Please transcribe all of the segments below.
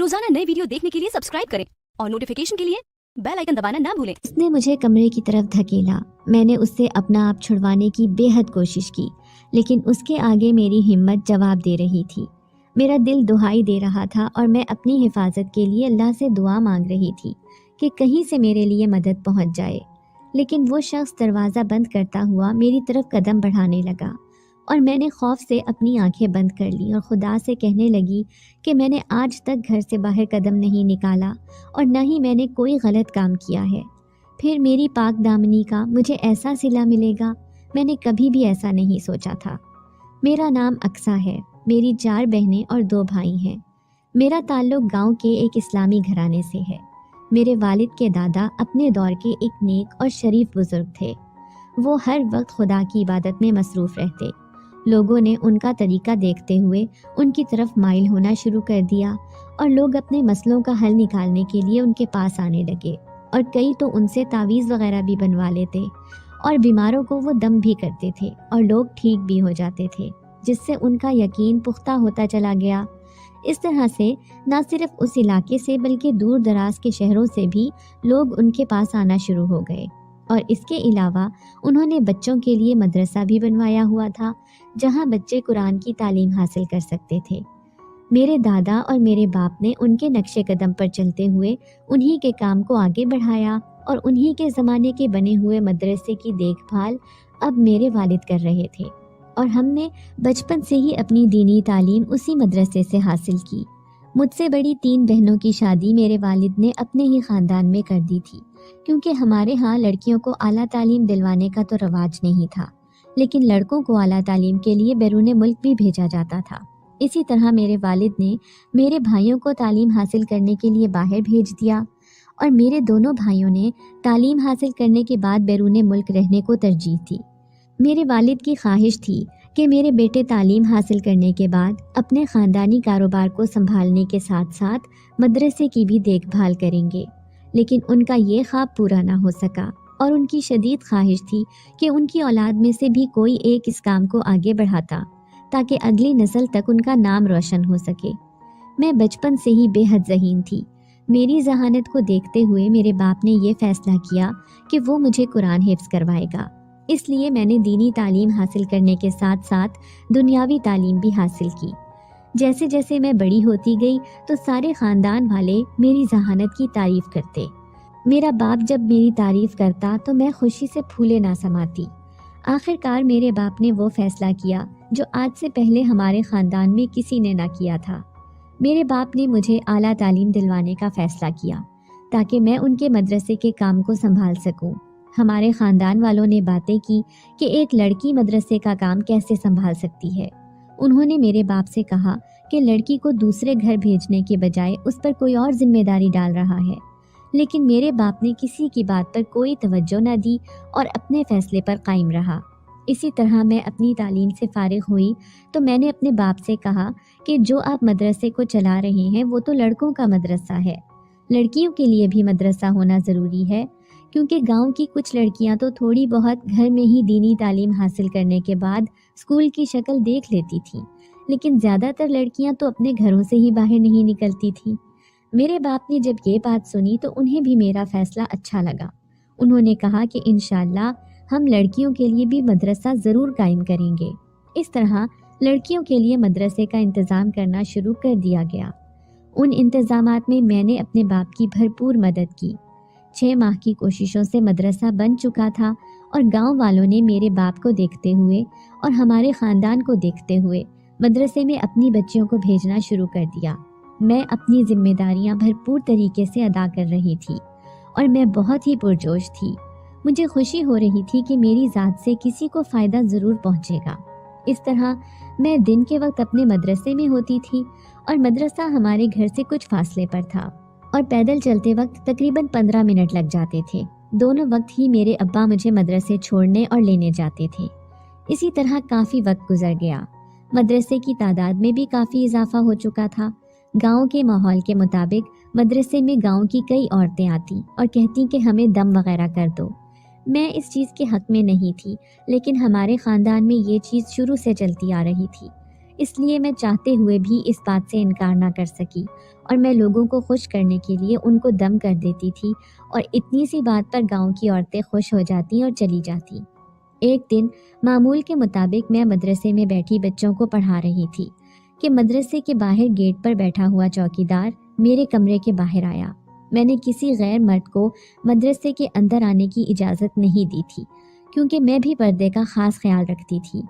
रोजाना नए वीडियो देखने के लिए सब्सक्राइब करें और नोटिफिकेशन के लिए बेल आइकन दबाना ना भूलें। उसने मुझे कमरे की तरफ धकेला। मैंने उससे अपना आप छुड़वाने की बेहद कोशिश की, लेकिन उसके आगे मेरी हिम्मत जवाब दे रही थी। मेरा दिल दुहाई दे रहा था और मैं अपनी हिफाजत के लिए अल्लाह से दुआ मांग रही थी कि कहीं से मेरे लिए मदद पहुंच जाए। लेकिन वो शख्स दरवाज़ा बंद करता हुआ मेरी तरफ कदम बढ़ाने लगा और मैंने खौफ से अपनी आंखें बंद कर ली और खुदा से कहने लगी कि मैंने आज तक घर से बाहर कदम नहीं निकाला और न ही मैंने कोई गलत काम किया है। फिर मेरी पाक दामनी का मुझे ऐसा सिला मिलेगा, मैंने कभी भी ऐसा नहीं सोचा था। मेरा नाम अक्सा है, मेरी 4 बहनें और 2 भाई हैं। मेरा ताल्लुक गांव के एक इस्लामी घराने से है। मेरे वालिद के दादा अपने दौर के एक नेक और शरीफ बुजुर्ग थे। वो हर वक्त खुदा की इबादत में मसरूफ़ रहते। लोगों ने उनका तरीका देखते हुए उनकी तरफ माइल होना शुरू कर दिया और लोग अपने मसलों का हल निकालने के लिए उनके पास आने लगे और कई तो उनसे तावीज़ वगैरह भी बनवा लेते और बीमारों को वो दम भी करते थे और लोग ठीक भी हो जाते थे, जिससे उनका यकीन पुख्ता होता चला गया। इस तरह से न सिर्फ उस इलाके से बल्कि दूर दराज के शहरों से भी लोग उनके पास आना शुरू हो गए और इसके अलावा उन्होंने बच्चों के लिए मदरसा भी बनवाया हुआ था जहां बच्चे कुरान की तालीम हासिल कर सकते थे। मेरे दादा और मेरे बाप ने उनके नक्शे कदम पर चलते हुए उन्हीं के काम को आगे बढ़ाया और उन्हीं के ज़माने के बने हुए मदरसे की देखभाल अब मेरे वालिद कर रहे थे और हमने बचपन से ही अपनी दीनी तालीम उसी मदरसे से हासिल की। मुझसे बड़ी 3 बहनों की शादी मेरे वालिद ने अपने ही ख़ानदान में कर दी थी, क्योंकि हमारे यहाँ लड़कियों को आला तालीम दिलवाने का तो रवाज नहीं था, लेकिन लड़कों को आला तालीम के लिए बैरून मुल्क भी भेजा जाता था। इसी तरह मेरे वालिद ने मेरे भाइयों को तालीम हासिल करने के लिए बाहर भेज दिया और मेरे दोनों भाइयों ने तालीम हासिल करने के बाद बैरून मुल्क रहने को तरजीह दी। मेरे वालिद की ख्वाहिश थी कि मेरे बेटे तालीम हासिल करने के बाद अपने ख़ानदानी कारोबार को संभालने के साथ साथ मदरसे की भी देखभाल करेंगे, लेकिन उनका ये ख्वाब पूरा ना हो सका और उनकी शदीद ख्वाहिश थी कि उनकी औलाद में से भी कोई एक इस काम को आगे बढ़ाता ताकि अगली नस्ल तक उनका नाम रोशन हो सके। मैं बचपन से ही बेहद ज़हीन थी। मेरी जहानत को देखते हुए मेरे बाप ने यह फैसला किया कि वो मुझे कुरान हिफ्ज़ करवाएगा। इसलिए मैंने दीनी तालीम हासिल करने के साथ साथ दुनियावी तालीम भी हासिल की। जैसे जैसे मैं बड़ी होती गई तो सारे ख़ानदान वाले मेरी जहानत की तारीफ़ करते। मेरा बाप जब मेरी तारीफ़ करता तो मैं खुशी से फूले ना समाती। आखिरकार मेरे बाप ने वो फ़ैसला किया जो आज से पहले हमारे ख़ानदान में किसी ने ना किया था। मेरे बाप ने मुझे आला तालीम दिलवाने का फ़ैसला किया ताकि मैं उनके मदरसे के काम को संभाल सकूं। हमारे ख़ानदान वालों ने बातें की कि एक लड़की मदरसे का काम कैसे संभाल सकती है। उन्होंने मेरे बाप से कहा कि लड़की को दूसरे घर भेजने के बजाय उस पर कोई और जिम्मेदारी डाल रहा है, लेकिन मेरे बाप ने किसी की बात पर कोई तवज्जो न दी और अपने फ़ैसले पर कायम रहा। इसी तरह मैं अपनी तालीम से फारिग हुई तो मैंने अपने बाप से कहा कि जो आप मदरसे को चला रहे हैं वो तो लड़कों का मदरसा है, लड़कियों के लिए भी मदरसा होना ज़रूरी है, क्योंकि गांव की कुछ लड़कियां तो थोड़ी बहुत घर में ही दीनी तालीम हासिल करने के बाद स्कूल की शक्ल देख लेती थीं, लेकिन ज़्यादातर लड़कियां तो अपने घरों से ही बाहर नहीं निकलती थीं। मेरे बाप ने जब ये बात सुनी तो उन्हें भी मेरा फ़ैसला अच्छा लगा। उन्होंने कहा कि इंशाअल्लाह हम लड़कियों के लिए भी मदरसा ज़रूर कायम करेंगे। इस तरह लड़कियों के लिए मदरसे का इंतज़ाम करना शुरू कर दिया गया। उन इंतज़ामात में मैंने अपने बाप की भरपूर मदद की। 6 माह की कोशिशों से मदरसा बन चुका था और गांव वालों ने मेरे बाप को देखते हुए और हमारे ख़ानदान को देखते हुए मदरसे में अपनी बच्चियों को भेजना शुरू कर दिया। मैं अपनी जिम्मेदारियां भरपूर तरीके से अदा कर रही थी और मैं बहुत ही पुरजोश थी। मुझे खुशी हो रही थी कि मेरी ज़ात से किसी को फ़ायदा ज़रूर पहुंचेगा। इस तरह मैं दिन के वक्त अपने मदरसे में होती थी और मदरसा हमारे घर से कुछ फासले पर था और पैदल चलते वक्त तकरीबन 15 मिनट लग जाते थे। दोनों वक्त ही मेरे अब्बा मुझे मदरसे छोड़ने और लेने जाते थे। इसी तरह काफ़ी वक्त गुजर गया। मदरसे की तादाद में भी काफ़ी इजाफा हो चुका था। गांव के माहौल के मुताबिक मदरसे में गांव की कई औरतें आती और कहती कि हमें दम वगैरह कर दो। मैं इस चीज़ के हक में नहीं थी, लेकिन हमारे ख़ानदान में ये चीज़ शुरू से चलती आ रही थी, इसलिए मैं चाहते हुए भी इस बात से इनकार ना कर सकी और मैं लोगों को खुश करने के लिए उनको दम कर देती थी और इतनी सी बात पर गांव की औरतें खुश हो जाती और चली जाती। एक दिन मामूल के मुताबिक मैं मदरसे में बैठी बच्चों को पढ़ा रही थी कि मदरसे के बाहर गेट पर बैठा हुआ चौकीदार मेरे कमरे के बाहर आया। मैंने किसी गैर मर्द को मदरसे के अंदर आने की इजाज़त नहीं दी थी, क्योंकि मैं भी पर्दे का ख़ास ख्याल रखती थी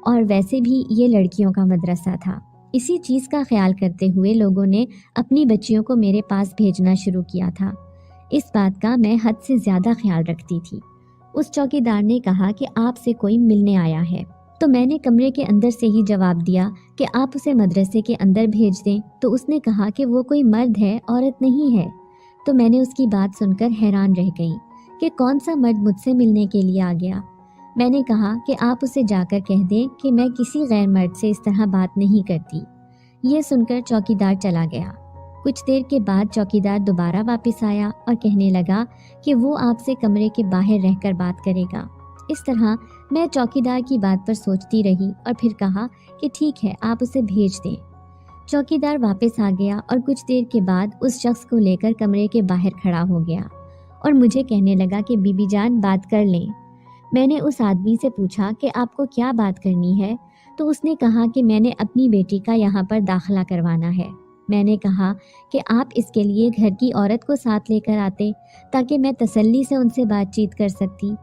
और वैसे भी ये लड़कियों का मदरसा था। इसी चीज़ का ख्याल करते हुए लोगों ने अपनी बच्चियों को मेरे पास भेजना शुरू किया था। इस बात का मैं हद से ज़्यादा ख्याल रखती थी। उस चौकीदार ने कहा कि आपसे कोई मिलने आया है, तो मैंने कमरे के अंदर से ही जवाब दिया कि आप उसे मदरसे के अंदर भेज दें। तो उसने कहा कि वो कोई मर्द है, औरत नहीं है। तो मैंने उसकी बात सुनकर हैरान रह गई कि कौन सा मर्द मुझसे मिलने के लिए आ गया। मैंने कहा कि आप उसे जाकर कह दें कि मैं किसी गैर मर्द से इस तरह बात नहीं करती। ये सुनकर चौकीदार चला गया। कुछ देर के बाद चौकीदार दोबारा वापस आया और कहने लगा कि वो आपसे कमरे के बाहर रहकर बात करेगा। इस तरह मैं चौकीदार की बात पर सोचती रही और फिर कहा कि ठीक है, आप उसे भेज दें। चौकीदार वापस आ गया और कुछ देर के बाद उस शख्स को लेकर कमरे के बाहर खड़ा हो गया और मुझे कहने लगा कि बीबी जान बात कर लें। मैंने उस आदमी से पूछा कि आपको क्या बात करनी है, तो उसने कहा कि मैंने अपनी बेटी का यहाँ पर दाखिला करवाना है। मैंने कहा कि आप इसके लिए घर की औरत को साथ लेकर आते ताकि मैं तसल्ली से उनसे बातचीत कर सकती।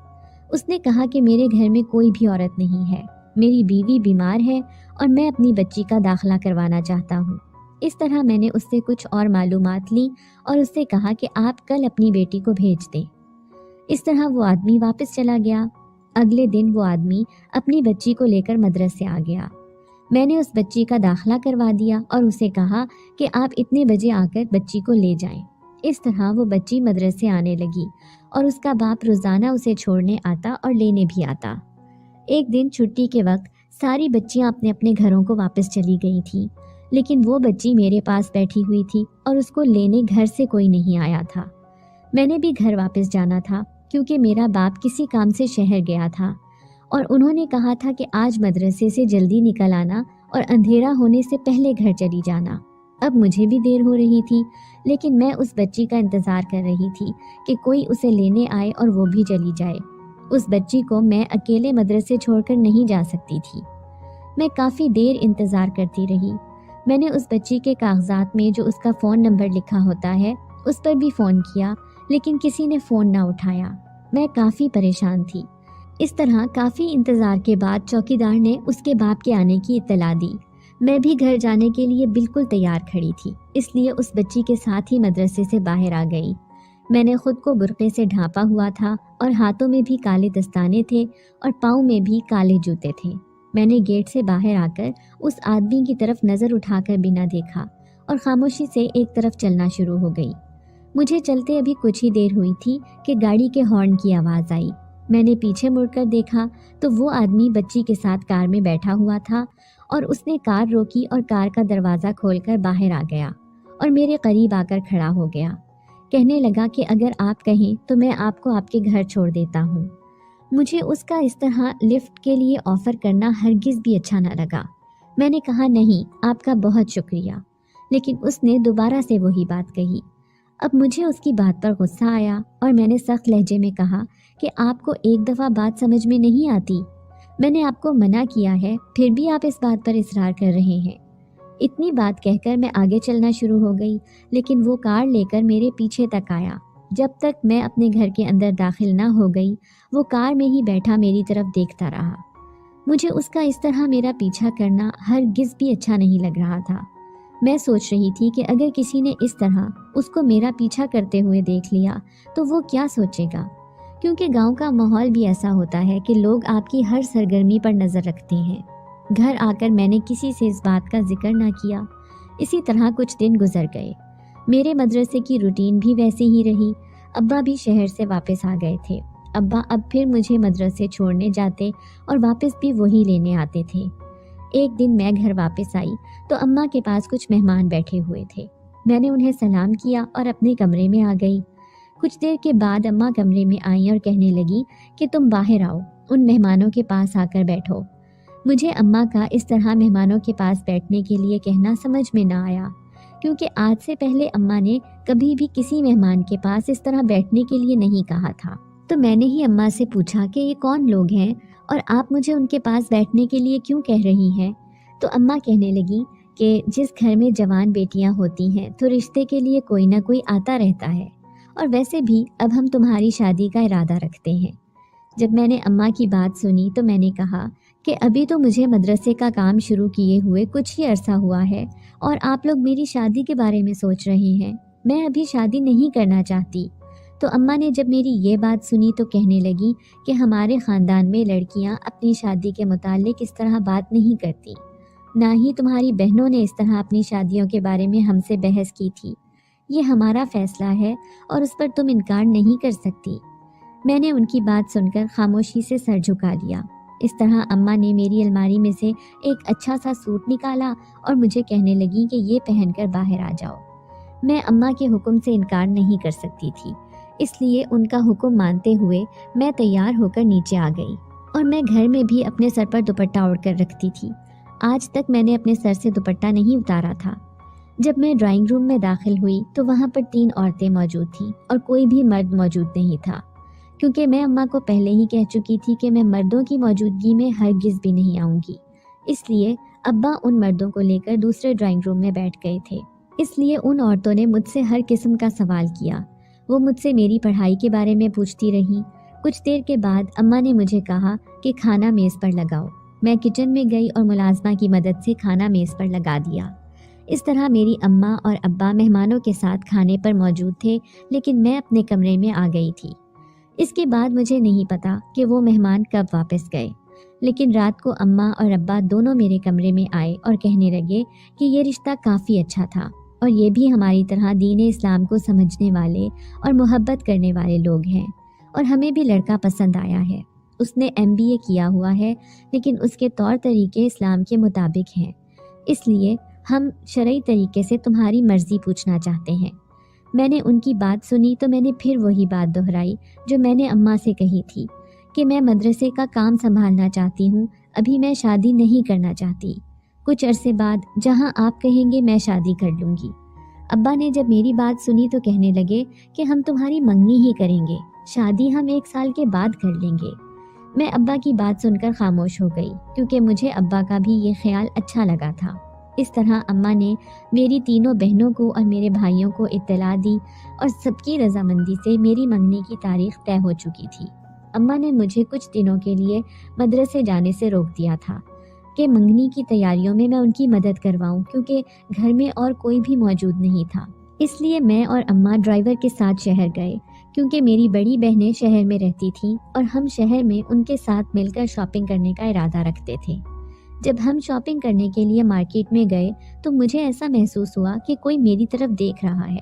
उसने कहा कि मेरे घर में कोई भी औरत नहीं है, मेरी बीवी बीमार है और मैं अपनी बच्ची का दाखिला करवाना चाहता हूँ। इस तरह मैंने उससे कुछ और मालूमात ली और उससे कहा कि आप कल अपनी बेटी को भेज दें। इस तरह वो आदमी वापस चला गया। अगले दिन वो आदमी अपनी बच्ची को लेकर मदरसे आ गया। मैंने उस बच्ची का दाखिला करवा दिया और उसे कहा कि आप इतने बजे आकर बच्ची को ले जाएं। इस तरह वो बच्ची मदरसे आने लगी और उसका बाप रोज़ाना उसे छोड़ने आता और लेने भी आता। एक दिन छुट्टी के वक्त सारी बच्चियां अपने अपने घरों को वापस चली गई थीं, लेकिन वो बच्ची मेरे पास बैठी हुई थी और उसको लेने घर से कोई नहीं आया था। मैंने भी घर वापस जाना था क्योंकि मेरा बाप किसी काम से शहर गया था और उन्होंने कहा था कि आज मदरसे से जल्दी निकल आना और अंधेरा होने से पहले घर चली जाना। अब मुझे भी देर हो रही थी, लेकिन मैं उस बच्ची का इंतज़ार कर रही थी कि कोई उसे लेने आए और वो भी चली जाए। उस बच्ची को मैं अकेले मदरसे छोड़कर नहीं जा सकती थी। मैं काफ़ी देर इंतज़ार करती रही। मैंने उस बच्ची के कागजात में जो उसका फ़ोन नंबर लिखा होता है उस पर भी फ़ोन किया, लेकिन किसी ने फ़ोन ना उठाया। मैं काफ़ी परेशान थी। इस तरह काफ़ी इंतज़ार के बाद चौकीदार ने उसके बाप के आने की इत्तला दी। मैं भी घर जाने के लिए बिल्कुल तैयार खड़ी थी, इसलिए उस बच्ची के साथ ही मदरसे से बाहर आ गई। मैंने खुद को बुर्क़े से ढांपा हुआ था और हाथों में भी काले दस्ताने थे और पाँव में भी काले जूते थे। मैंने गेट से बाहर आकर उस आदमी की तरफ नज़र उठाकर बिना देखा और खामोशी से एक तरफ चलना शुरू हो गई। मुझे चलते अभी कुछ ही देर हुई थी कि गाड़ी के हॉर्न की आवाज़ आई। मैंने पीछे मुड़कर देखा तो वो आदमी बच्ची के साथ कार में बैठा हुआ था और उसने कार रोकी और कार का दरवाज़ा खोलकर बाहर आ गया और मेरे करीब आकर खड़ा हो गया। कहने लगा कि अगर आप कहें तो मैं आपको आपके घर छोड़ देता हूँ। मुझे उसका इस तरह लिफ्ट के लिए ऑफ़र करना हरगिज़ भी अच्छा न लगा। मैंने कहा नहीं, आपका बहुत शुक्रिया, लेकिन उसने दोबारा से वही बात कही। अब मुझे उसकी बात पर गुस्सा आया और मैंने सख्त लहजे में कहा कि आपको एक दफ़ा बात समझ में नहीं आती। मैंने आपको मना किया है, फिर भी आप इस बात पर इसरार कर रहे हैं। इतनी बात कहकर मैं आगे चलना शुरू हो गई, लेकिन वो कार लेकर मेरे पीछे तक आया। जब तक मैं अपने घर के अंदर दाखिल ना हो गई, वो कार में ही बैठा मेरी तरफ देखता रहा। मुझे उसका इस तरह मेरा पीछा करना हरगिज़ भी अच्छा नहीं लग रहा था। मैं सोच रही थी कि अगर किसी ने इस तरह उसको मेरा पीछा करते हुए देख लिया तो वो क्या सोचेगा, क्योंकि गांव का माहौल भी ऐसा होता है कि लोग आपकी हर सरगर्मी पर नज़र रखते हैं। घर आकर मैंने किसी से इस बात का जिक्र ना किया। इसी तरह कुछ दिन गुजर गए। मेरे मदरसे की रूटीन भी वैसी ही रही। अब्बा भी शहर से वापस आ गए थे। अब्बा अब फिर मुझे मदरसे छोड़ने जाते और वापस भी वही लेने आते थे। एक दिन मैं घर वापस आई तो अम्मा के पास कुछ मेहमान बैठे हुए थे। मैंने उन्हें सलाम किया और अपने कमरे में आ गई। कुछ देर के बाद अम्मा कमरे में आई और कहने लगी कि तुम बाहर आओ, उन मेहमानों के पास आकर बैठो। मुझे अम्मा का इस तरह मेहमानों के पास बैठने के लिए कहना समझ में ना आया, क्योंकि आज से पहले अम्मा ने कभी भी किसी मेहमान के पास इस तरह बैठने के लिए नहीं कहा था। तो मैंने ही अम्मा से पूछा कि ये कौन लोग हैं और आप मुझे उनके पास बैठने के लिए क्यों कह रही हैं। तो अम्मा कहने लगी कि जिस घर में जवान बेटियां होती हैं तो रिश्ते के लिए कोई ना कोई आता रहता है, और वैसे भी अब हम तुम्हारी शादी का इरादा रखते हैं। जब मैंने अम्मा की बात सुनी तो मैंने कहा कि अभी तो मुझे मदरसे का काम शुरू किए हुए कुछ ही अरसा हुआ है और आप लोग मेरी शादी के बारे में सोच रहे हैं। मैं अभी शादी नहीं करना चाहती। तो अम्मा ने जब मेरी ये बात सुनी तो कहने लगी कि हमारे ख़ानदान में लड़कियां अपनी शादी के मुताल्लिक इस तरह बात नहीं करती, ना ही तुम्हारी बहनों ने इस तरह अपनी शादियों के बारे में हमसे बहस की थी। ये हमारा फ़ैसला है और उस पर तुम इनकार नहीं कर सकती। मैंने उनकी बात सुनकर खामोशी से सर झुका लिया। इस तरह अम्मा ने मेरी अलमारी में से एक अच्छा सा सूट निकाला और मुझे कहने लगी कि ये पहनकर बाहर आ जाओ। मैं अम्मा के हुक्म से इनकार नहीं कर सकती थी, इसलिए उनका हुक्म मानते हुए मैं तैयार होकर नीचे आ गई। और मैं घर में भी अपने सर पर दुपट्टा ओढ़ कर रखती थी। आज तक मैंने अपने सर से दुपट्टा नहीं उतारा था। जब मैं ड्राइंग रूम में दाखिल हुई तो वहाँ पर 3 औरतें मौजूद थीं और कोई भी मर्द मौजूद नहीं था, क्योंकि मैं अम्मा को पहले ही कह चुकी थी कि मैं मर्दों की मौजूदगी में हरगिज़ भी नहीं आऊँगी। इसलिए अब्बा उन मर्दों को लेकर दूसरे ड्राइंग रूम में बैठ गए थे। इसलिए उन औरतों ने मुझसे हर किस्म का सवाल किया। वो मुझसे मेरी पढ़ाई के बारे में पूछती रहीं। कुछ देर के बाद अम्मा ने मुझे कहा कि खाना मेज़ पर लगाओ। मैं किचन में गई और मुलाजमा की मदद से खाना मेज़ पर लगा दिया। इस तरह मेरी अम्मा और अब्बा मेहमानों के साथ खाने पर मौजूद थे, लेकिन मैं अपने कमरे में आ गई थी। इसके बाद मुझे नहीं पता कि वो मेहमान कब वापस गए, लेकिन रात को अम्मा और अब्बा दोनों मेरे कमरे में आए और कहने लगे कि ये रिश्ता काफ़ी अच्छा था और ये भी हमारी तरह दीन इस्लाम को समझने वाले और मोहब्बत करने वाले लोग हैं, और हमें भी लड़का पसंद आया है। उसने MBA किया हुआ है, लेकिन उसके तौर तरीके इस्लाम के मुताबिक हैं। इसलिए हम शरई तरीके से तुम्हारी मर्ज़ी पूछना चाहते हैं। मैंने उनकी बात सुनी तो मैंने फिर वही बात दोहराई जो मैंने अम्मा से कही थी कि मैं मदरसे का काम संभालना चाहती हूँ, अभी मैं शादी नहीं करना चाहती। कुछ अरसे बाद जहाँ आप कहेंगे मैं शादी कर लूँगी। अब्बा ने जब मेरी बात सुनी तो कहने लगे कि हम तुम्हारी मंगनी ही करेंगे, शादी हम 1 साल के बाद कर लेंगे। मैं अब्बा की बात सुनकर खामोश हो गई, क्योंकि मुझे अब्बा का भी ये ख्याल अच्छा लगा था। इस तरह अम्मा ने मेरी तीनों बहनों को और मेरे भाइयों को इत्तला दी और सबकी रजामंदी से मेरी मंगनी की तारीख तय हो चुकी थी। अम्मा ने मुझे कुछ दिनों के लिए मदरसे जाने से रोक दिया था कि मंगनी की तैयारियों में मैं उनकी मदद करवाऊं, क्योंकि घर में और कोई भी मौजूद नहीं था। इसलिए मैं और अम्मा ड्राइवर के साथ शहर गए, क्योंकि मेरी बड़ी बहनें शहर में रहती थीं और हम शहर में उनके साथ मिलकर शॉपिंग करने का इरादा रखते थे। जब हम शॉपिंग करने के लिए मार्केट में गए तो मुझे ऐसा महसूस हुआ कि कोई मेरी तरफ देख रहा है।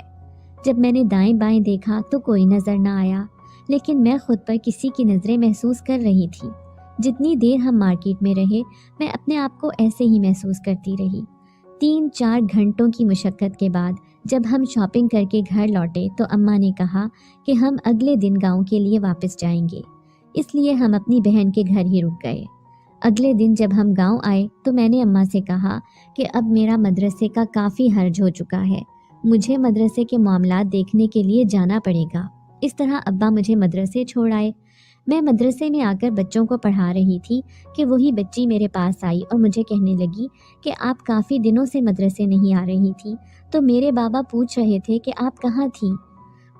जब मैंने दाएं बाएं देखा तो कोई नज़र न आया, लेकिन मैं खुद पर किसी की नज़रें महसूस कर रही थी। जितनी देर हम मार्केट में रहे मैं अपने आप को ऐसे ही महसूस करती रही। 3-4 घंटों की मुशक्क़त के बाद जब हम शॉपिंग करके घर लौटे तो अम्मा ने कहा कि हम अगले दिन गाँव के लिए वापस जाएंगे, इसलिए हम अपनी बहन के घर ही रुक गए। अगले दिन जब हम गांव आए तो मैंने अम्मा से कहा कि अब मेरा मदरसे का काफ़ी हर्ज हो चुका है, मुझे मदरसे के मामलात देखने के लिए जाना पड़ेगा। इस तरह अब्बा मुझे मदरसे छोड़ आए। मैं मदरसे में आकर बच्चों को पढ़ा रही थी कि वही बच्ची मेरे पास आई और मुझे कहने लगी कि आप काफ़ी दिनों से मदरसे नहीं आ रही थी, तो मेरे बाबा पूछ रहे थे कि आप कहाँ थी।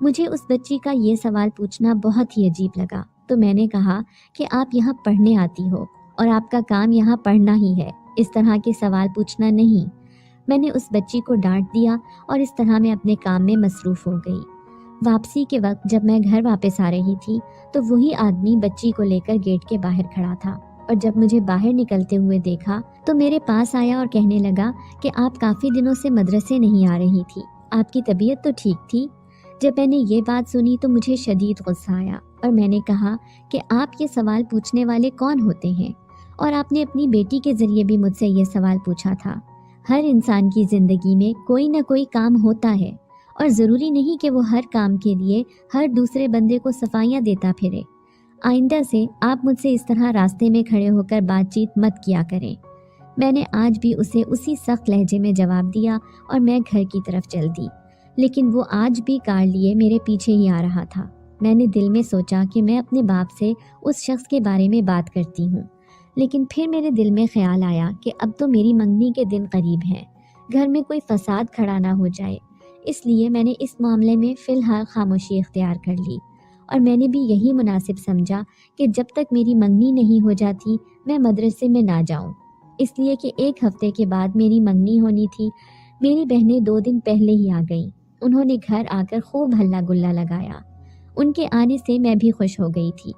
मुझे उस बच्ची का ये सवाल पूछना बहुत ही अजीब लगा, तो मैंने कहा कि आप यहाँ पढ़ने आती हो और आपका काम यहाँ पढ़ना ही है, इस तरह के सवाल पूछना नहीं। मैंने उस बच्ची को डांट दिया और इस तरह मैं अपने काम में मसरूफ़ हो गई। वापसी के वक्त जब मैं घर वापस आ रही थी तो वही आदमी बच्ची को लेकर गेट के बाहर खड़ा था, और जब मुझे बाहर निकलते हुए देखा तो मेरे पास आया और कहने लगा कि आप काफ़ी दिनों से मदरसे नहीं आ रही थी, आपकी तबीयत तो ठीक थी। जब मैंने ये बात सुनी तो मुझे शदीद गुस्सा आया और मैंने कहा कि आप ये सवाल पूछने वाले कौन होते हैं, और आपने अपनी बेटी के ज़रिए भी मुझसे ये सवाल पूछा था। हर इंसान की ज़िंदगी में कोई ना कोई काम होता है और ज़रूरी नहीं कि वो हर काम के लिए हर दूसरे बंदे को सफाइयाँ देता फिरे। आइंदा से आप मुझसे इस तरह रास्ते में खड़े होकर बातचीत मत किया करें। میں نے آج بھی اسے اسی سخت لہجے میں جواب دیا اور میں گھر کی طرف چل دی، لیکن وہ آج بھی کار لیے میرے پیچھے ہی آ رہا تھا۔ میں نے دل میں سوچا کہ میں اپنے باپ سے اس شخص کے بارے میں بات کرتی ہوں، لیکن پھر میرے دل میں خیال آیا کہ اب تو میری منگنی کے دن قریب ہیں، گھر میں کوئی فساد کھڑا نہ ہو جائے، اس لیے میں نے اس معاملے میں فی الحال خاموشی اختیار کر لی، اور میں نے بھی یہی مناسب سمجھا کہ جب تک میری منگنی نہیں ہو جاتی میں مدرسے میں نہ جاؤں، اس لیے کہ ایک ہفتے کے بعد میری منگنی ہونی تھی۔ میری بہنیں 2 دن پہلے ہی آ گئیں، انہوں نے گھر آ کر خوب ہلا گلا لگایا۔ ان کے آنے سے میں بھی خوش ہو گئی تھی۔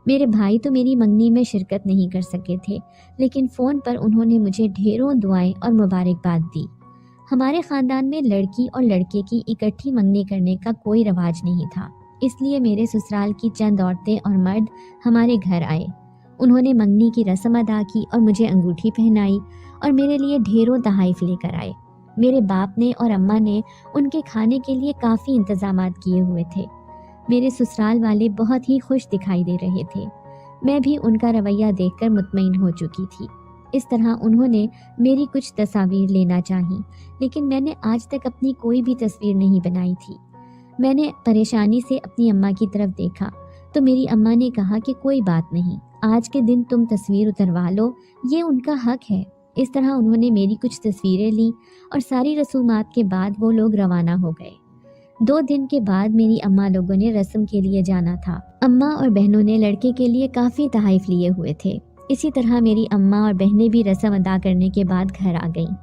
میرے بھائی تو میری منگنی میں شرکت نہیں کر سکے تھے، لیکن فون پر انہوں نے مجھے ڈھیروں دعائیں اور مبارکباد دی۔ ہمارے خاندان میں لڑکی اور لڑکے کی اکٹھی منگنی کرنے کا کوئی رواج نہیں تھا، اس لیے میرے سسرال کی چند عورتیں اور مرد ہمارے گھر آئے۔ انہوں نے منگنی کی رسم ادا کی اور مجھے انگوٹھی پہنائی اور میرے لیے ڈھیروں تحائف لے کر آئے۔ میرے باپ نے اور اماں نے ان کے کھانے کے لیے کافی انتظامات کیے ہوئے تھے۔ میرے سسرال والے بہت ہی خوش دکھائی دے رہے تھے، میں بھی ان کا رویہ دیکھ کر مطمئن ہو چکی تھی۔ اس طرح انہوں نے میری کچھ تصاویر لینا چاہیں، لیکن میں نے آج تک اپنی کوئی بھی تصویر نہیں بنائی تھی۔ میں نے پریشانی سے اپنی اماں کی طرف دیکھا تو میری اماں نے کہا کہ کوئی بات نہیں، آج کے دن تم تصویر اتروا لو، یہ ان کا حق ہے۔ اس طرح انہوں نے میری کچھ تصویریں لیں اور ساری رسومات کے بعد وہ لوگ روانہ ہو گئے۔ 2 دن کے بعد میری اماں لوگوں نے رسم کے لیے جانا تھا۔ اماں اور بہنوں نے لڑکے کے لیے کافی تحائف لیے ہوئے تھے۔ اسی طرح میری اماں اور بہنیں بھی رسم ادا کرنے کے بعد گھر آ گئیں۔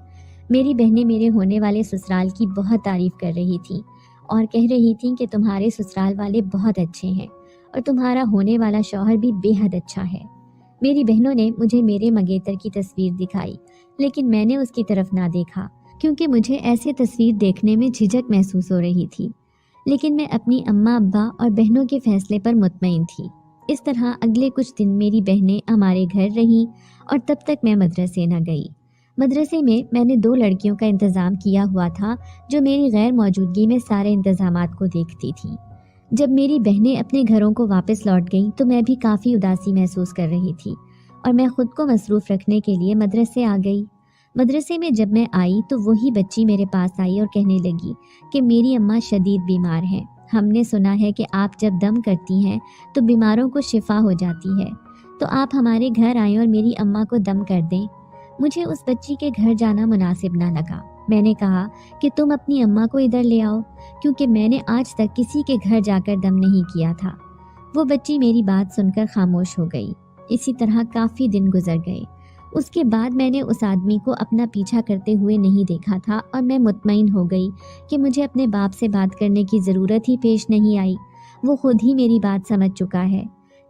میری بہنیں میرے ہونے والے سسرال کی بہت تعریف کر رہی تھیں اور کہہ رہی تھیں کہ تمہارے سسرال والے بہت اچھے ہیں اور تمہارا ہونے والا شوہر بھی بے حد اچھا ہے۔ میری بہنوں نے مجھے میرے منگیتر کی تصویر دکھائی، لیکن میں نے اس کی طرف نہ دیکھا کیونکہ مجھے ایسے تصویر دیکھنے میں جھجک محسوس ہو رہی تھی، لیکن میں اپنی اماں ابا اور بہنوں کے فیصلے پر مطمئن تھی۔ اس طرح اگلے کچھ دن میری بہنیں ہمارے گھر رہیں اور تب تک میں مدرسے نہ گئی۔ مدرسے میں نے 2 لڑکیوں کا انتظام کیا ہوا تھا جو میری غیر موجودگی میں سارے انتظامات کو دیکھتی تھیں۔ جب میری بہنیں اپنے گھروں کو واپس لوٹ گئیں تو میں بھی کافی اداسی محسوس کر رہی تھی اور میں خود کو مصروف رکھنے کے لیے مدرسے آ گئی۔ مدرسے میں جب میں آئی تو وہی بچی میرے پاس آئی اور کہنے لگی کہ میری اماں شدید بیمار ہیں، ہم نے سنا ہے کہ آپ جب دم کرتی ہیں تو بیماروں کو شفا ہو جاتی ہے، تو آپ ہمارے گھر آئیں اور میری اماں کو دم کر دیں۔ مجھے اس بچی کے گھر جانا مناسب نہ لگا۔ میں نے کہا کہ تم اپنی اماں کو ادھر لے آؤ، کیونکہ میں نے آج تک کسی کے گھر جا کر دم نہیں کیا تھا۔ وہ بچی میری بات سن کر خاموش ہو گئی۔ اسی طرح کافی دن گزر گئے۔ اس کے بعد میں نے اس آدمی کو اپنا پیچھا کرتے ہوئے نہیں دیکھا تھا اور میں مطمئن ہو گئی کہ مجھے اپنے باپ سے بات کرنے کی ضرورت ہی پیش نہیں آئی، وہ خود ہی میری بات سمجھ چکا ہے۔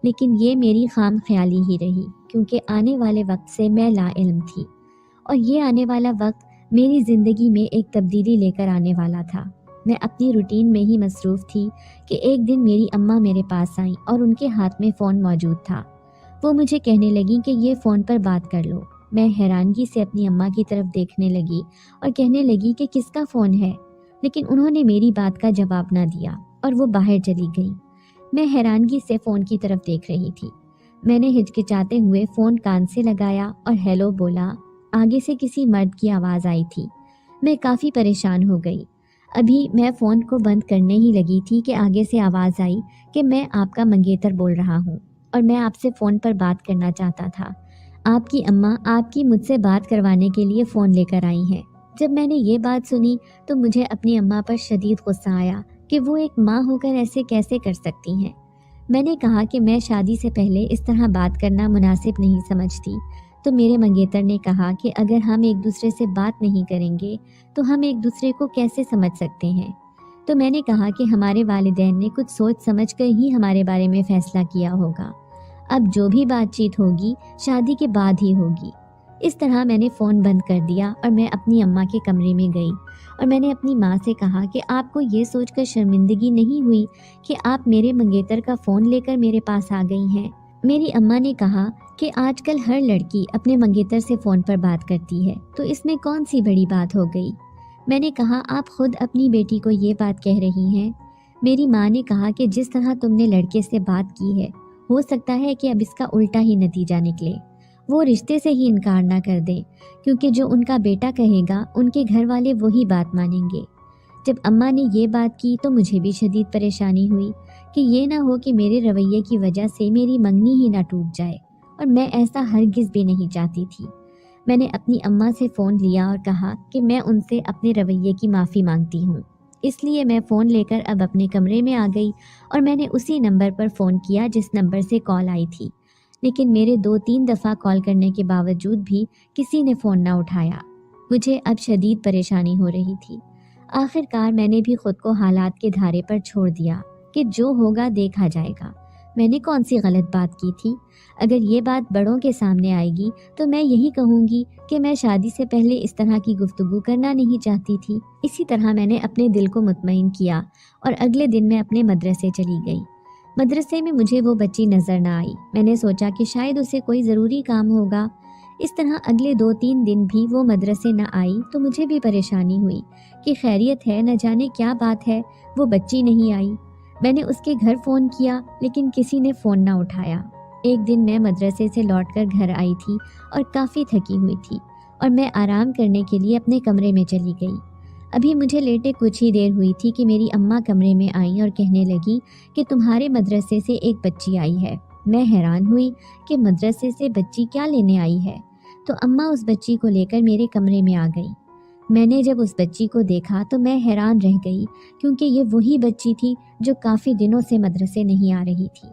لیکن یہ میری خام خیالی ہی رہی، کیونکہ آنے والے وقت سے میں لا علم تھی، اور یہ آنے والا وقت میری زندگی میں ایک تبدیلی لے کر آنے والا تھا۔ میں اپنی روٹین میں ہی مصروف تھی کہ ایک دن میری اماں میرے پاس آئیں اور ان کے ہاتھ میں فون موجود تھا۔ وہ مجھے کہنے لگیں کہ یہ فون پر بات کر لو۔ میں حیرانگی سے اپنی اماں کی طرف دیکھنے لگی اور کہنے لگی کہ کس کا فون ہے، لیکن انہوں نے میری بات کا جواب نہ دیا اور وہ باہر چلی گئی۔ میں حیرانگی سے فون کی طرف دیکھ رہی تھی۔ میں نے ہچکچاتے ہوئے فون کان سے لگایا اور ہیلو بولا۔ آگے سے کسی مرد کی آواز آئی تھی۔ میں کافی پریشان ہو گئی۔ ابھی میں فون کو بند کرنے ہی لگی تھی کہ آگے سے آواز آئی کہ میں آپ کا منگیتر بول رہا ہوں اور میں آپ سے فون پر بات کرنا چاہتا تھا۔ آپ کی اماں آپ کی مجھ سے بات کروانے کے لیے فون لے کر آئی ہیں۔ جب میں نے یہ بات سنی تو مجھے اپنی اماں پر شدید غصہ آیا کہ وہ ایک ماں ہو کر ایسے کیسے کر سکتی ہیں۔ میں نے کہا کہ میں شادی سے پہلے اس طرح بات کرنا مناسب نہیں سمجھتی، تو میرے منگیتر نے کہا کہ اگر ہم ایک دوسرے سے بات نہیں کریں گے تو ہم ایک دوسرے کو کیسے سمجھ سکتے ہیں۔ تو میں نے کہا کہ ہمارے والدین نے کچھ سوچ سمجھ کر ہی ہمارے بارے میں فیصلہ کیا ہوگا، اب جو بھی بات چیت ہوگی شادی کے بعد ہی ہوگی۔ اس طرح میں نے فون بند کر دیا اور میں اپنی اماں کے کمرے میں گئی اور میں نے اپنی ماں سے کہا کہ آپ کو یہ سوچ کر شرمندگی نہیں ہوئی کہ آپ میرے منگیتر کا فون لے کر میرے پاس آ گئی ہیں۔ میری اماں نے کہا کہ آج کل ہر لڑکی اپنے منگیتر سے فون پر بات کرتی ہے، تو اس میں کون سی بڑی بات ہو گئی۔ میں نے کہا آپ خود اپنی بیٹی کو یہ بات کہہ رہی ہیں۔ میری ماں نے کہا کہ جس طرح تم نے لڑکے سے بات کی ہے، ہو سکتا ہے کہ اب اس کا الٹا ہی نتیجہ نکلے۔ वो रिश्ते से ही इनकार ना कर दें, क्योंकि जो उनका बेटा कहेगा उनके घर वाले वही बात मानेंगे। जब अम्मा ने ये बात की तो मुझे भी शदीद परेशानी हुई कि ये ना हो कि मेरे रवैये की वजह से मेरी मंगनी ही ना टूट जाए, और मैं ऐसा हरगिज़ भी नहीं चाहती थी। मैंने अपनी अम्मा से फ़ोन लिया और कहा कि मैं उनसे अपने रवैये की माफ़ी मांगती हूँ। इसलिए मैं फ़ोन लेकर अब अपने कमरे में आ गई और मैंने उसी नंबर पर फ़ोन किया जिस नंबर से कॉल आई थी। लेकिन मेरे 2-3 दफ़ा कॉल करने के बावजूद भी किसी ने फ़ोन ना उठाया। मुझे अब शदीद परेशानी हो रही थी। आखिरकार मैंने भी खुद को हालात के धारे पर छोड़ दिया कि जो होगा देखा जाएगा। मैंने कौन सी गलत बात की थी? अगर ये बात बड़ों के सामने आएगी तो मैं यही कहूँगी कि मैं शादी से पहले इस तरह की गुफ्तगू करना नहीं चाहती थी। इसी तरह मैंने अपने दिल को मुतमईन किया और अगले दिन मैं अपने मदरसे चली गई। मदरसे में मुझे वो बच्ची नज़र ना आई। मैंने सोचा कि शायद उसे कोई ज़रूरी काम होगा। इस तरह अगले 2-3 दिन भी वो मदरसे न आई तो मुझे भी परेशानी हुई कि खैरियत है, न जाने क्या बात है, वो बच्ची नहीं आई। मैंने उसके घर फ़ोन किया लेकिन किसी ने फ़ोन ना उठाया। एक दिन मैं मदरसे से लौटकर घर आई थी और काफ़ी थकी हुई थी और मैं आराम करने के लिए अपने कमरे में चली गई। अभी मुझे लेटे कुछ ही देर हुई थी कि मेरी अम्मा कमरे में आई और कहने लगी कि तुम्हारे मदरसे से एक बच्ची आई है। मैं हैरान हुई कि मदरसे से बच्ची क्या लेने आई है, तो अम्मा उस बच्ची को लेकर मेरे कमरे में आ गई। मैंने जब उस बच्ची को देखा तो मैं हैरान रह गई, क्योंकि ये वही बच्ची थी जो काफ़ी दिनों से मदरसे नहीं आ रही थी।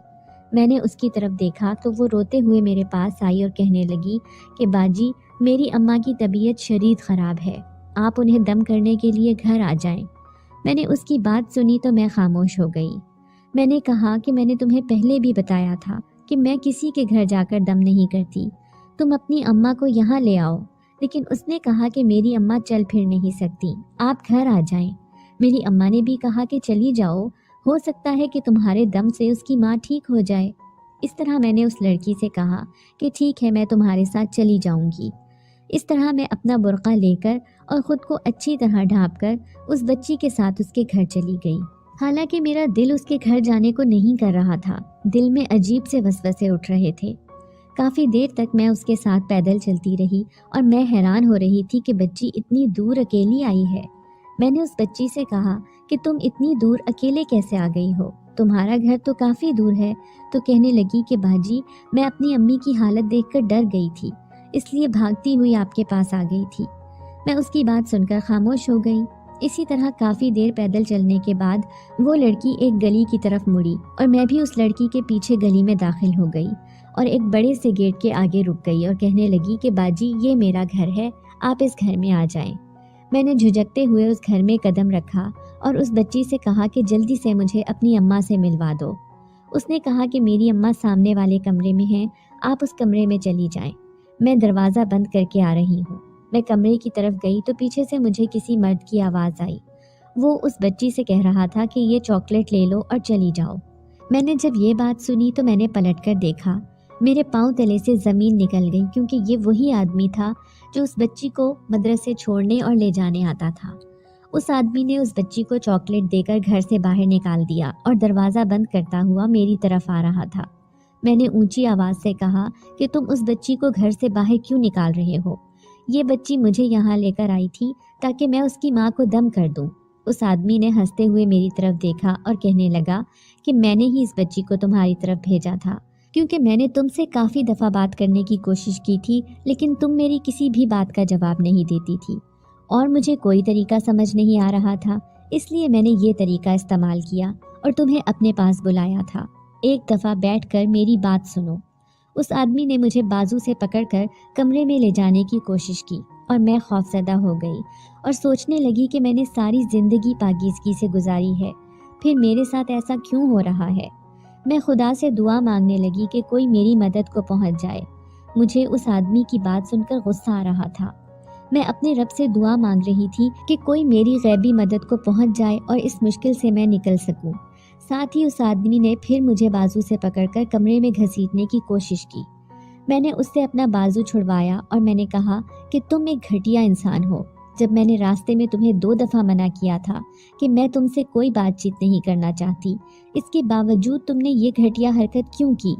मैंने उसकी तरफ देखा तो वो रोते हुए मेरे पास आई और कहने लगी कि बाजी, मेरी अम्मा की तबीयत शदीद ख़राब है, आप उन्हें दम करने के लिए घर आ जाएं। मैंने उसकी बात सुनी तो मैं खामोश हो गई। मैंने कहा कि मैंने तुम्हें पहले भी बताया था कि मैं किसी के घर जाकर दम नहीं करती, तुम अपनी अम्मा को यहाँ ले आओ। लेकिन उसने कहा कि मेरी अम्मा चल फिर नहीं सकती, आप घर आ जाएं। मेरी अम्मा ने भी कहा कि चली जाओ, हो सकता है कि तुम्हारे दम से उसकी माँ ठीक हो जाए। इस तरह मैंने उस लड़की से कहा कि ठीक है, मैं तुम्हारे साथ चली जाऊंगी। इस तरह मैं अपना बुर्का लेकर और ख़ुद को अच्छी तरह ढाँप कर उस बच्ची के साथ उसके घर चली गई। हालांकि मेरा दिल उसके घर जाने को नहीं कर रहा था, दिल में अजीब से वसवसे उठ रहे थे। काफ़ी देर तक मैं उसके साथ पैदल चलती रही और मैं हैरान हो रही थी कि बच्ची इतनी दूर अकेली आई है। मैंने उस बच्ची से कहा कि तुम इतनी दूर अकेले कैसे आ गई हो, तुम्हारा घर तो काफ़ी दूर है। तो कहने लगी कि बाजी, मैं अपनी अम्मी की हालत देखकर डर गई थी, इसलिए भागती हुई आपके पास आ गई थी। मैं उसकी बात सुनकर खामोश हो गई। इसी तरह काफ़ी देर पैदल चलने के बाद वो लड़की एक गली की तरफ मुड़ी और मैं भी उस लड़की के पीछे गली में दाखिल हो गई और एक बड़े से गेट के आगे रुक गई और कहने लगी कि बाजी, ये मेरा घर है, आप इस घर में आ जाएं। मैंने झुझकते हुए उस घर में कदम रखा और उस बच्ची से कहा कि जल्दी से मुझे अपनी अम्मा से मिलवा दो। उसने कहा कि मेरी अम्मा सामने वाले कमरे में हैं, आप उस कमरे में चली जाएं, मैं दरवाज़ा बंद करके आ रही हूँ। मैं कमरे की तरफ गई तो पीछे से मुझे किसी मर्द की आवाज़ आई। वो उस बच्ची से कह रहा था कि ये चॉकलेट ले लो और चली जाओ। मैंने जब ये बात सुनी तो मैंने पलटकर देखा, मेरे पाँव तले से ज़मीन निकल गई, क्योंकि ये वही आदमी था जो उस बच्ची को मदरसे छोड़ने और ले जाने आता था। उस आदमी ने उस बच्ची को चॉकलेट देकर घर से बाहर निकाल दिया और दरवाज़ा बंद करता हुआ मेरी तरफ आ रहा था। मैंने ऊंची आवाज़ से कहा कि तुम उस बच्ची को घर से बाहर क्यों निकाल रहे हो? ये बच्ची मुझे यहाँ लेकर आई थी ताकि मैं उसकी माँ को दम कर दूँ। उस आदमी ने हंसते हुए मेरी तरफ देखा और कहने लगा कि मैंने ही इस बच्ची को तुम्हारी तरफ भेजा था, क्योंकि मैंने तुमसे काफ़ी दफ़ा बात करने की कोशिश की थी, लेकिन तुम मेरी किसी भी बात का जवाब नहीं देती थी और मुझे कोई तरीका समझ नहीं आ रहा था, इसलिए मैंने ये तरीका इस्तेमाल किया और तुम्हें अपने पास बुलाया था। एक दफ़ा बैठकर मेरी बात सुनो। उस आदमी ने मुझे बाजू से पकड़कर कमरे में ले जाने की कोशिश की और मैं खौफज़दा हो गई और सोचने लगी कि मैंने सारी ज़िंदगी पाकीज़गी से गुजारी है, फिर मेरे साथ ऐसा क्यों हो रहा है। मैं खुदा से दुआ मांगने लगी कि कोई मेरी मदद को पहुंच जाए। मुझे उस आदमी की बात सुनकर गुस्सा आ रहा था। मैं अपने रब से दुआ मांग रही थी कि कोई मेरी गैबी मदद को पहुंच जाए और इस मुश्किल से मैं निकल सकूं। साथ ही उस आदमी ने फिर मुझे बाजू से पकड़कर कमरे में घसीटने की कोशिश की। मैंने उससे अपना बाजू छुड़वाया और मैंने कहा कि तुम एक घटिया इंसान हो। जब मैंने रास्ते में तुम्हें 2 दफ़ा मना किया था कि मैं तुमसे कोई बातचीत नहीं करना चाहती, इसके बावजूद तुमने ये घटिया हरकत क्यों की?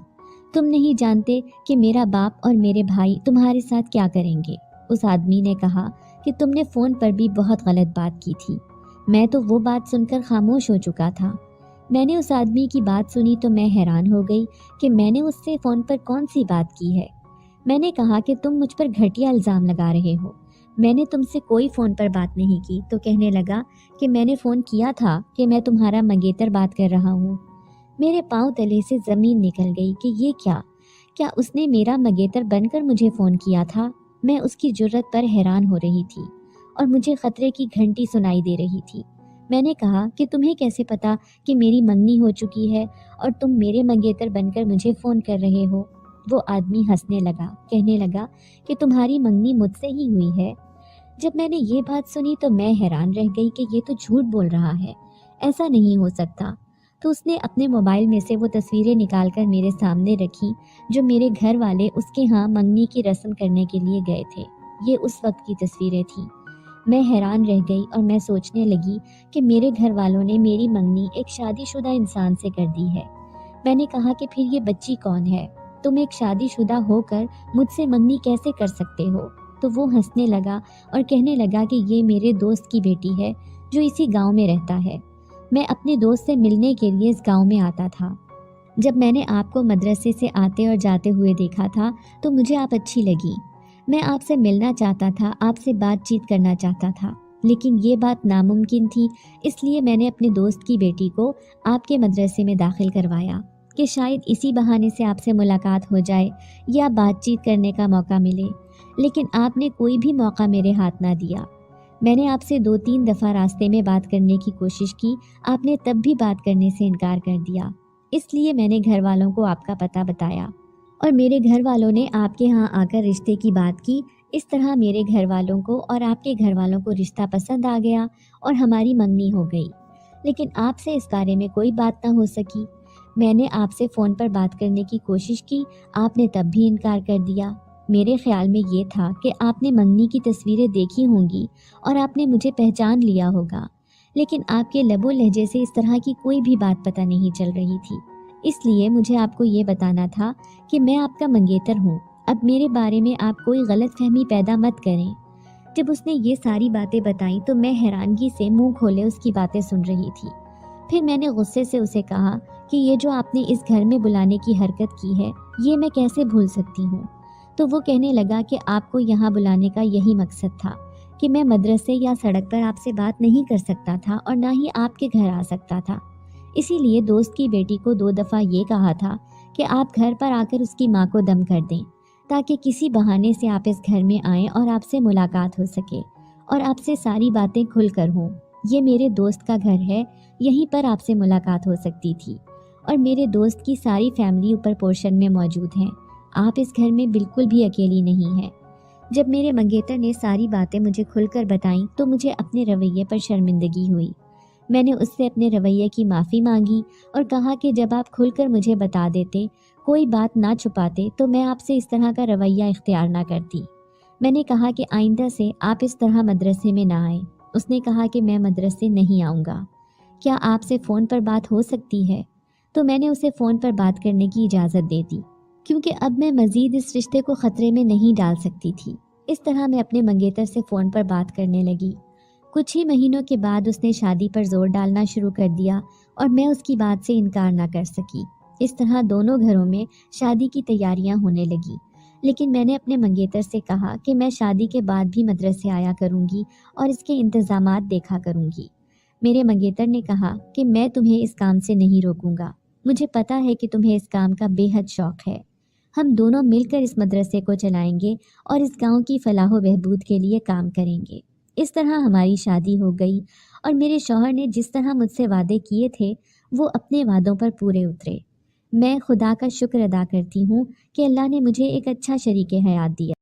तुम नहीं जानते कि मेरा बाप और मेरे भाई तुम्हारे साथ क्या करेंगे। उस आदमी ने कहा कि तुमने फ़ोन पर भी बहुत गलत बात की थी। मैं तो वो बात सुनकर खामोश हो चुका था। मैंने उस आदमी की बात सुनी तो मैं हैरान हो गई कि मैंने उससे फ़ोन पर कौन सी बात की है। मैंने कहा कि तुम मुझ पर घटिया इल्ज़ाम लगा रहे हो। मैंने तुमसे कोई फ़ोन पर बात नहीं की। तो कहने लगा कि मैंने फ़ोन किया था, कि मैं तुम्हारा मंगेतर बात कर रहा हूँ। मेरे पाँव तले से ज़मीन निकल गई कि ये क्या उसने मेरा मंगेतर बनकर मुझे फ़ोन किया था। मैं उसकी जुर्रत पर हैरान हो रही थी और मुझे ख़तरे की घंटी सुनाई दे रही थी। मैंने कहा कि तुम्हें कैसे पता कि मेरी मंगनी हो चुकी है और तुम मेरे मंगेतर बनकर मुझे फ़ोन कर रहे हो। वो आदमी हंसने लगा, कहने लगा कि तुम्हारी मंगनी मुझसे ही हुई है। जब मैंने ये बात सुनी तो मैं हैरान रह गई कि ये तो झूठ बोल रहा है, ऐसा नहीं हो सकता। तो उसने अपने मोबाइल में से वो तस्वीरें निकालकर मेरे सामने रखी जो मेरे घर वाले उसके यहाँ मंगनी की रस्म करने के लिए गए थे। ये उस वक्त की तस्वीरें थीं। मैं हैरान रह गई और मैं सोचने लगी कि मेरे घर वालों ने मेरी मंगनी एक शादीशुदा इंसान से कर दी है। मैंने कहा कि फिर ये बच्ची कौन है? तुम एक शादीशुदा होकर मुझसे मंगनी कैसे कर सकते हो? तो वो हंसने लगा और कहने लगा कि ये मेरे दोस्त की बेटी है जो इसी गांव में रहता है। मैं अपने दोस्त से मिलने के लिए इस गांव में आता था। जब मैंने आपको मदरसे से आते और जाते हुए देखा था तो मुझे आप अच्छी लगी। मैं आपसे मिलना चाहता था, आपसे बातचीत करना चाहता था, लेकिन ये बात नामुमकिन थी। इसलिए मैंने अपने दोस्त की बेटी को आपके मदरसे में दाखिल करवाया कि शायद इसी बहाने से आपसे मुलाकात हो जाए या बातचीत करने का मौका मिले। लेकिन आपने कोई भी मौका मेरे हाथ ना दिया। मैंने आपसे 2-3 दफ़ा रास्ते में बात करने की कोशिश की, आपने तब भी बात करने से इनकार कर दिया। इसलिए मैंने घर वालों को आपका पता बताया और मेरे घर वालों ने आपके यहाँ आकर रिश्ते की बात की। इस तरह मेरे घर वालों को और आपके घर वालों को रिश्ता पसंद आ गया और हमारी मंगनी हो गई। लेकिन आपसे इस बारे में कोई बात ना हो सकी। मैंने आपसे फ़ोन पर बात करने की कोशिश की, आपने तब भी इनकार कर दिया। मेरे ख्याल में ये था कि आपने मंगनी की तस्वीरें देखी होंगी और आपने मुझे पहचान लिया होगा, लेकिन आपके लबो लहजे से इस तरह की कोई भी बात पता नहीं चल रही थी। इसलिए मुझे आपको ये बताना था कि मैं आपका मंगेतर हूँ। अब मेरे बारे में आप कोई गलतफहमी पैदा मत करें। जब उसने ये सारी बातें बताई तो मैं हैरानगी से मुंह खोले उसकी बातें सुन रही थी। फिर मैंने गुस्से से उसे कहा कि ये जो आपने इस घर में बुलाने की हरकत की है, ये मैं कैसे भूल सकती हूँ। तो वो कहने लगा कि आपको यहाँ बुलाने का यही मकसद था कि मैं मदरसे या सड़क पर आपसे बात नहीं कर सकता था और ना ही आपके घर आ सकता था। इसीलिए दोस्त की बेटी को 2 दफ़ा ये कहा था कि आप घर पर आकर उसकी माँ को दम कर दें, ताकि किसी बहाने से आप इस घर में आएँ और आपसे मुलाकात हो सके और आपसे सारी बातें खुल कर हों। ये मेरे दोस्त का घर है, यहीं पर आपसे मुलाकात हो सकती थी और मेरे दोस्त की सारी फैमिली ऊपर पोर्शन में मौजूद हैं। आप इस घर में बिल्कुल भी अकेली नहीं हैं। जब मेरे मंगेतर ने सारी बातें मुझे खुलकर बताईं तो मुझे अपने रवैये पर शर्मिंदगी हुई। मैंने उससे अपने रवैये की माफ़ी मांगी और कहा कि जब आप खुलकर मुझे बता देते, कोई बात ना छुपाते, तो मैं आपसे इस तरह का रवैया इख्तियार ना करती। मैंने कहा कि आइंदा से आप इस तरह मदरसे में ना आएँ। उसने कहा कि मैं मदरसे नहीं आऊँगा। क्या आपसे फ़ोन पर बात हो सकती है? तो मैंने उसे फ़ोन पर बात करने की इजाज़त दे दी, क्योंकि अब मैं मज़ीद इस रिश्ते को ख़तरे में नहीं डाल सकती थी। इस तरह मैं अपने मंगेतर से फ़ोन पर बात करने लगी। कुछ ही महीनों के बाद उसने शादी पर जोर डालना शुरू कर दिया और मैं उसकी बात से इनकार ना कर सकी। इस तरह दोनों घरों में शादी की तैयारियां होने लगी। लेकिन मैंने अपने मंगेतर से कहा कि मैं शादी के बाद भी मदरसे आया करूंगी और इसके इंतजामात देखा करूंगी। मेरे मंगेतर ने कहा कि मैं तुम्हें इस काम से नहीं रोकूंगा। मुझे पता है कि तुम्हें इस काम का बेहद शौक़ है। हम दोनों मिलकर इस मदरसे को चलाएंगे और इस गाँव की फलाह बहबूद के लिए काम करेंगे। इस तरह हमारी शादी हो गई और मेरे शौहर ने जिस तरह मुझसे वादे किए थे वो अपने वादों पर पूरे उतरे। मैं खुदा का शुक्र अदा करती हूँ कि अल्लाह ने मुझे एक अच्छा शरीके हयात दिया।